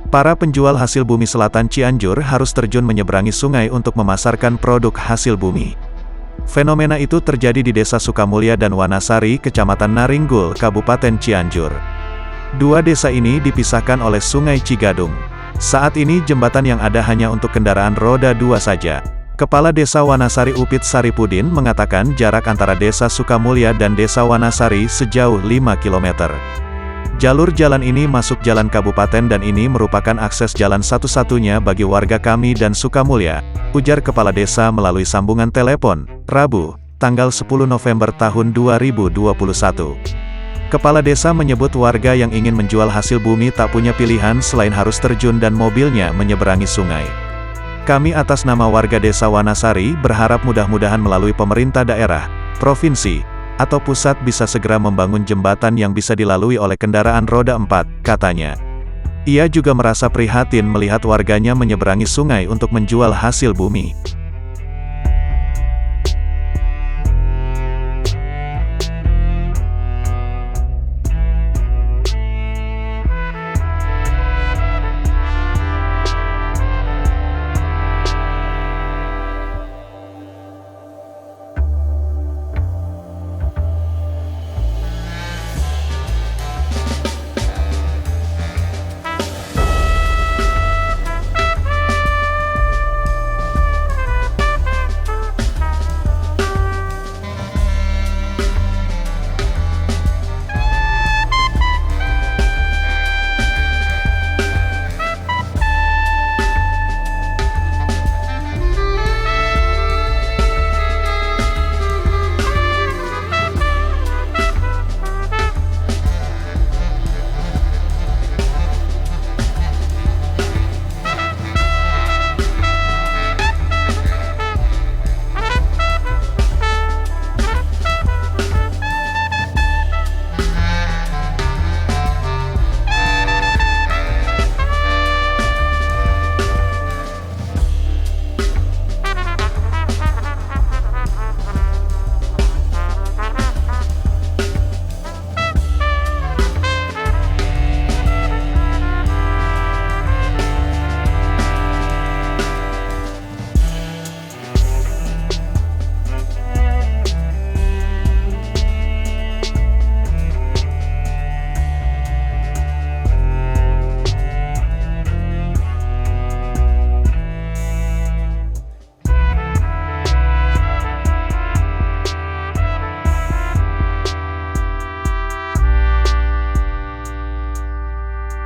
Para penjual hasil bumi selatan Cianjur harus terjun menyeberangi sungai untuk memasarkan produk hasil bumi. Fenomena itu terjadi di Desa Sukamulya dan Wanasari, Kecamatan Naringgul, Kabupaten Cianjur. Dua desa ini dipisahkan oleh Sungai Cigadung. Saat ini jembatan yang ada hanya untuk kendaraan roda 2 saja. Kepala Desa Wanasari Upit Saripudin mengatakan jarak antara Desa Sukamulya dan Desa Wanasari sejauh 5 km. Jalur jalan ini masuk jalan kabupaten dan ini merupakan akses jalan satu-satunya bagi warga kami dan Sukamulya, ujar Kepala Desa melalui sambungan telepon, Rabu, tanggal 10 November tahun 2021. Kepala Desa menyebut warga yang ingin menjual hasil bumi tak punya pilihan selain harus terjun dan mobilnya menyeberangi sungai. Kami atas nama warga Desa Wanasari berharap mudah-mudahan melalui pemerintah daerah, provinsi, atau pusat bisa segera membangun jembatan yang bisa dilalui oleh kendaraan roda 4, katanya. Ia juga merasa prihatin melihat warganya menyeberangi sungai untuk menjual hasil bumi.